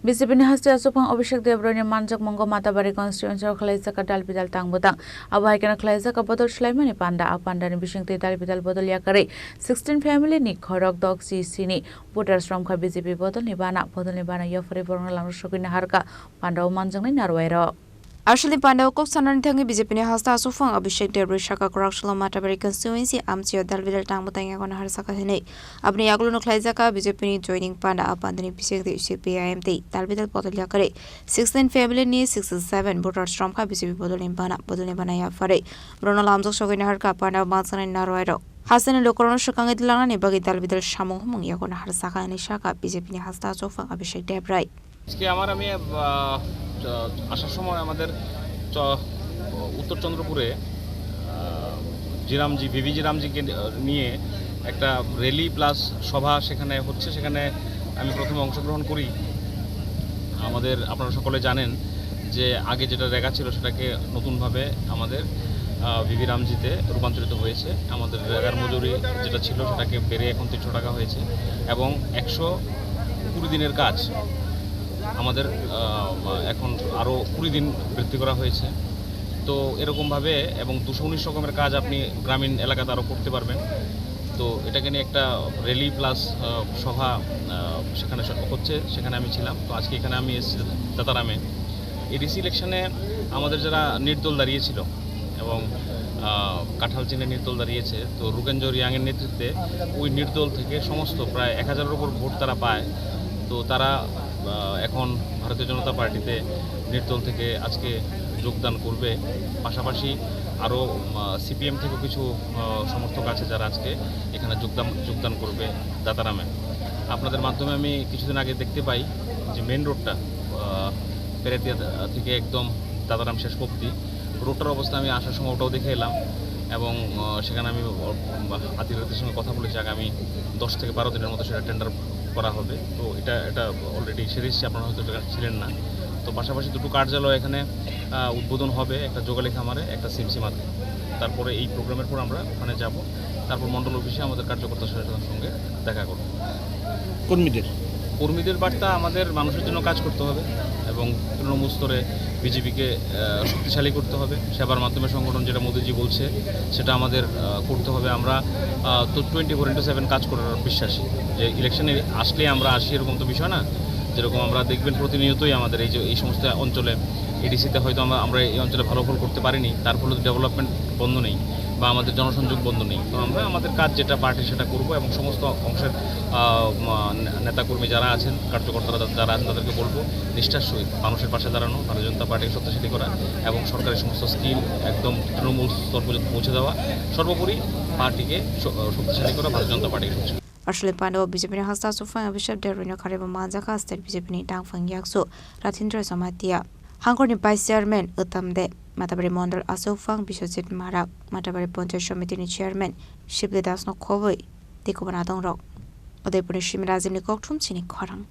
BJP ni haste asupang Abhishek Debroni manjak monggo Matabari constituency khalaisaka dalbidal tangbutang abahikana khalaisaka bodol shlaimani panda apanda ni bisingte dalbidal bodol yakare 16 family ni khorok dog CC ni voters from kha BJP bodol ni bana yafari borna lang shokina harka panda manjang ni narwairo Ashli Panda Kok Sanan Tangi BJP ni hasta asufang Abhishek Debroni shaka korakshala Matabari constituency amchio dalbidal tangbutang yakona harsaka hene apni yagluno khalaisaka BJP ni joining panda apanda ni bisingte CPIMT dalbidal bodol yakare 16 family ni 67 voters from kha BJP bodol ni bana yafare borna lamjok shokina harka panda manjang ni narwairo Hasan lokron shakang idilana ni bagi dalbidal shamung humung yakona harsaka ni shaka BJP ni hasta asufang Abhishek Debroni আজকে আমি আসার সময় আমাদের উত্তর চন্দ্রপুরে জিরামজি VV জিরামজিকে নিয়ে একটা rally plus সভা সেখানে হচ্ছে সেখানে আমি প্রথমে অংশগ্রহণ করি আমাদের আপনারা সকলে জানেন যে আগে যেটা রেগা ছিল সেটাকে নতুনভাবে আমাদের ভিভি রামজিতে রূপান্তরিত হয়েছে আমাদের রেগার মজুরি যেটা ছিল সেটাকে বেড়ে এখন 300 টাকা হয়েছে এবং 120 দিনের কাজ আমাদের এখন আরও 20 দিন বৃদ্ধি করা হয়েছে তো এরকমভাবে এবং 219 রকমের কাজ আপনি গ্রামীণ এলাকাতে আরও করতে পারবেন তো এটাকে নিয়ে একটা র্যালি প্লাস সভা সেখানে হচ্ছে সেখানে আমি ছিলাম তো আজকে এখানে আমি এসেছি দাতারামে এডিসি ইলেকশনে আমাদের যারা নির্দল দাঁড়িয়েছিল এবং কাঁঠাল চিনে নির্দল দাঁড়িয়েছে তো রুকেনজো রিয়াংয়ের নেতৃত্বে ওই নির্দল থেকে সমস্ত প্রায় 1000-এর উপর ভোট তারা পায় তো তারা এখন ভারতীয় জনতা পার্টিতে নির্দল থেকে আজকে যোগদান করবে পাশাপাশি আরও সিপিএম থেকেও কিছু সমর্থক আছে যারা আজকে এখানে যোগদান করবে দাতারামে আপনাদের মাধ্যমে আমি কিছুদিন আগে দেখতে পাই যে মেন রোডটা পেরেতিয়া থেকে একদম দাতারাম শেষ অবধি রোডটার অবস্থা আমি আসার সময় ওটাও দেখে এলাম এবং সেখানে আমি আধিকারিকদের সঙ্গে কথা বলেছি আগামী 10 থেকে 12 দিনের মধ্যে সেটা টেন্ডার করা হবে তো এটা অলরেডি সেরে এসেছে আপনারা হয়তো ছিলেন না তো পাশাপাশি দুটো কার্যালয় এখানে উদ্বোধন হবে একটা যোগালী খামারে একটা সিমসিমাতে তারপরে এই প্রোগ্রামের পর আমরা ওখানে যাব তারপর মণ্ডল অফিসে আমাদের কার্যকর্তার সঙ্গে দেখা করব কর্মীদের বার্তা আমাদের মানুষের জন্য কাজ করতে হবে এবং তৃণমূল স্তরে বিজেপিকে শক্তিশালী করতে হবে সেবার মাধ্যমে সংগঠন যেটা মোদিজি বলছে সেটা আমাদের করতে হবে আমরা তো 24/7 কাজ করার বিশ্বাসী যে ইলেকশনে আসলে আমরা আসি এরকম তো বিষয় না যেরকম আমরা দেখবেন প্রতিনিয়তই আমাদের এই সমস্ত অঞ্চলে এডিসিতে হয়তো আমরা এই অঞ্চলে ভালো ফল করতে পারিনি তার ফলে ডেভেলপমেন্ট বন্ধ নেই বা আমাদের জনসংযোগ বন্ধ নেই তো আমরা আমাদের কাজ যেটা পার্টি সেটা করব এবং সমস্ত অংশের নেতাকর্মী যারা আছেন কার্যকর্তারা যারা আছেন তাদেরকে বলবো নিষ্ঠার সহিত মানুষের পাশে দাঁড়ানো ভারতীয় জনতা পার্টিকে শক্তিশালী করা এবং সরকারের সমস্ত স্কিম একদম তৃণমূল স্তর পর্যন্ত পৌঁছে দেওয়া সর্বোপরি পার্টিকে শক্তিশালী করা ভারতীয় জনতা পার্টিকে শক্তিশালী Ashli Panda BJP ni hasta asufang Abhishek Debroni khareba manjaka state BJP ni tangfang yakso Rathindra Samatia Hangkor ni Vice Chairman Uttamde Matabari Mondal asufang Bishojit Marak Matabari Panchayat Samiti ni Chairman Shibli Das no Khoboi Dekobana Dongrok Udaipur ni Shimrazi ni Kokthum chini Khorang